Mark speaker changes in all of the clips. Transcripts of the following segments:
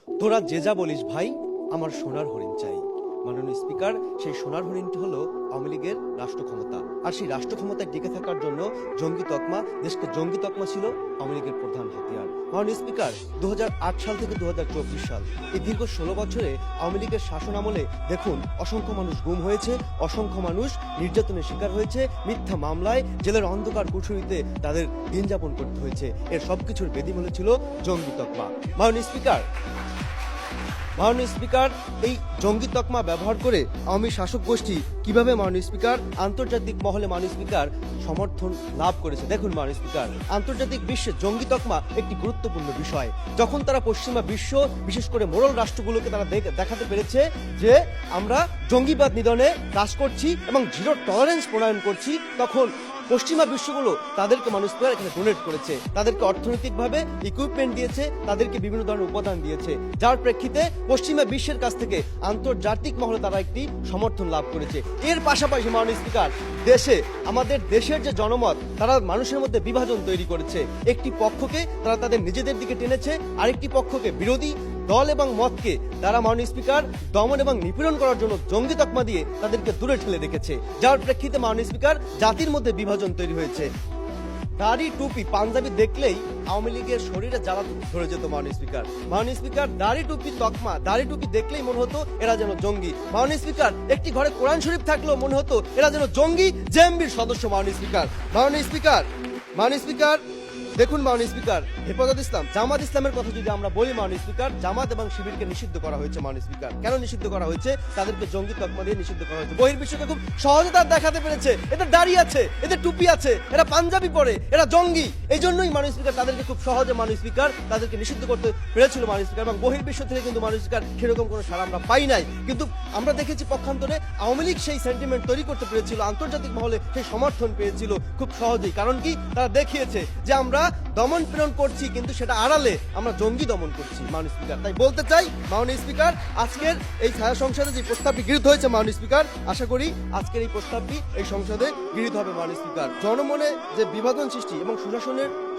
Speaker 1: তোরা যে যা বলিস ভাই, আমার সোনার হরিণ চাই। মাননীয় স্পিকার, সেই সোনার হরিণটি হলো আওয়ামী লীগের রাষ্ট্র ক্ষমতা। আর সেই রাষ্ট্র ক্ষমতায় টিকে থাকার জন্য জঙ্গি তকমা, দেশকে জঙ্গি তকমা ছিল আওয়ামী লীগের প্রধান হাতিয়ার। মাননীয় স্পিকার, 2008 সাল থেকে 2024 সাল এই দীর্ঘ 16 বছরে আওয়ামী লীগের শাসন আমলে দেখুন অসংখ্য মানুষ গুম হয়েছে, অসংখ্য মানুষ নির্যাতনের শিকার হয়েছে, মিথ্যা মামলায় জেলের অন্ধকার কুঠুরিতে তাদের দিন যাপন করতে হয়েছে। এর সবকিছুর বেদিমূলে ছিল জঙ্গি তকমা। মাননীয় স্পিকার, এই জঙ্গি তকমা ব্যবহার করে আওয়ামী শাসক গোষ্ঠী কিভাবে মাননীয় স্পিকার আন্তর্জাতিক মহলে মাননীয় স্পিকার সমর্থন লাভ করেছে। দেখুন মাননীয় স্পিকার, আন্তর্জাতিক বিশ্বে জঙ্গি তকমা একটি গুরুত্বপূর্ণ বিষয়। যখন তারা পশ্চিমা বিশ্ব, বিশেষ করে মোড়ল রাষ্ট্রগুলোকে তারা দেখাতে পেরেছে যে আমরা জঙ্গিবাদ নিধনে কাজ করছি এবং জিরো টলারেন্স প্রণয়ন করছি, তখন পশ্চিমা বিশ্বগুলো তাদেরকে মানুষ এখানে ডোনেট করেছে, তাদেরকে অর্থনৈতিকভাবে ইকুইপমেন্ট দিয়েছে, তাদেরকে বিভিন্ন ধরনের উপাদান দিয়েছে, যার প্রেক্ষিতে পশ্চিমা বিশ্বের কাছ থেকে আন্তর্জাতিক মহলে তারা একটি সমর্থন লাভ করেছে। এর পাশাপাশি মাননীয় স্পিকার, আমাদের দেশের যে জনমত, তারা মানুষের মধ্যে বিভাজন তৈরি করেছে। একটি পক্ষকে তারা তাদের নিজেদের দিকে টেনেছে, আরেকটি পক্ষকে বিরোধী দল এবং মতকে তারা মাননীয় স্পিকার দমন এবং নিপীড়ন করার জন্য জঙ্গি তকমা দিয়ে তাদেরকে দূরে ঠেলে রেখেছে, যার প্রেক্ষিতে মাননীয় স্পিকার জাতির মধ্যে বিভাজন তৈরি হয়েছে। দাড়ি টুপি পাঞ্জাবি দেখলেই আওয়ামী লীগের শরীরে জ্বালা ধরে যেত মাননীয় স্পিকার, দাড়ি টুপি তকমা, দাড়ি টুপি দেখলেই মনে হতো এরা যেন জঙ্গি। মাননীয় স্পিকার, একটি ঘরে কোরআন শরীফ থাকলেও মনে হতো এরা যেন জঙ্গি জেএমবির সদস্য। মাননীয় স্পিকার, দেখুন মাননীয় স্পিকার, হেফাজত ইসলাম, জামাত ইসলামের কথা যদি আমরা বলি মাননীয় স্পিকার, জামাত এবং শিবিরকে নিষিদ্ধ করা হয়েছে মাননীয় স্পিকার। কেন নিষিদ্ধ করা হয়েছে? তাদেরকে জঙ্গি তকমা দিয়ে নিষিদ্ধ করা হয়েছে। বহির্বিশ্বকে খুব সহজে তারা দেখাতে পেরেছে এদের দাড়ি আছে, এদের টুপি আছে, এরা পাঞ্জাবি পরে, এরা জঙ্গি। এই জন্যই মাননীয় স্পিকার তাদেরকে খুব সহজে মাননীয় স্পিকার তাদেরকে নিষিদ্ধ করতে পেরেছিল মাননীয় স্পিকার। এবং বহির্বিশ্ব থেকে কিন্তু মাননীয় স্পিকার সেরকম কোনো সাড়া আমরা পাই নাই। কিন্তু আমরা দেখেছি পক্ষান্তরে আওয়ামী লীগ সেই সেন্টিমেন্ট তৈরি করতে পেরেছিল, আন্তর্জাতিক মহলে সেই সমর্থন পেয়েছিল খুব সহজেই। কারণ কি? তারা দেখিয়েছে যে আমরা দমন পীড়ন করছি, কিন্তু সেটা আড়ালে আমরা জঙ্গি দমন করছি মাননীয় স্পিকার। তাই বলতে চাই মাননীয় স্পিকার, আজকের এই ছায়া সংসদে যে প্রস্তাবটি গৃহীত হয়েছে মাননীয় স্পিকার, আশা করি আজকের এই প্রস্তাবটি এই সংসদে গৃহীত হবে মাননীয় স্পিকার। জনমনে যে বিভাজন সৃষ্টি এবং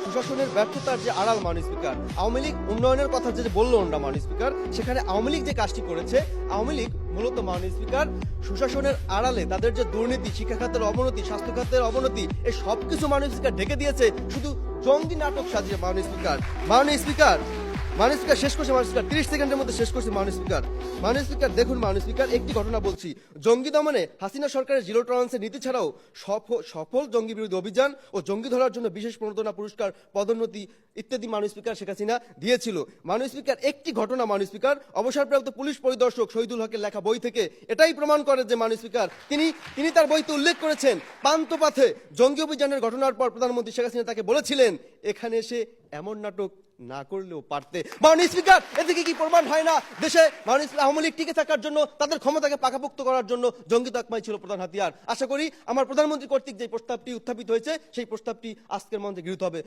Speaker 1: সুশাসনের ব্যর্থতার যে আড়াল মাননীয় স্পিকার, আওয়ামী লীগ উন্নয়নের কথা যে বললো আমরা মাননীয় স্পিকার, সেখানে আওয়ামী লীগ যে কাজটি করেছে, আওয়ামী লীগ মূলত মাননীয় স্পিকার সুশাসনের আড়ালে তাদের যে দুর্নীতি, শিক্ষা খাতের অবনতি, স্বাস্থ্য খাতের অবনতি, এই সবকিছু মাননীয় স্পিকার ঢেকে দিয়েছে শুধু জঙ্গি নাটক সাজিয়ে। মাননীয় স্পিকার শেষ করছে মাননীয় স্পিকার, 30 সেকেন্ডের মধ্যে শেষ করছে মাননীয় স্পিকার। দেখুন মাননীয় স্পিকার, একটি ঘটনা বলছি। জঙ্গি দমনে হাসিনা সরকারের জিরো টলারেন্সের নীতি ছাড়াও সফল জঙ্গি বিরোধী অভিযান ও জঙ্গি ধরার জন্য বিশেষ প্রণোদনা পুরস্কার, পদোন্নতি ইত্যাদি মাননীয় স্পিকার শেখ হাসিনা দিয়েছিল। মাননীয় স্পিকার, একটি ঘটনা মাননীয় স্পিকার, অবসরপ্রাপ্ত পুলিশ পরিদর্শক শহীদুল হকের লেখা বই থেকে এটাই প্রমাণ করে যে মাননীয় স্পিকার তিনি তার বইতে উল্লেখ করেছেন, পান্থপথে জঙ্গি অভিযানের ঘটনার পর প্রধানমন্ত্রী শেখ হাসিনা তাকে বলেছিলেন এখানে এসে এমন নাটক না করলেও পারতে। মাননীয় স্পিকার, এদিকে কি প্রমাণ হয় না দেশে আওয়ামী লীগ টিকে থাকার জন্য, তাদের ক্ষমতাকে পাকাপোক্ত করার জন্য জঙ্গি তকমাই ছিল প্রধান হাতিয়ার। আশা করি আমার প্রধানমন্ত্রী কর্তৃক যে প্রস্তাবটি উত্থাপিত হয়েছে সেই প্রস্তাবটি আজকের মঞ্চে গৃহীত হবে।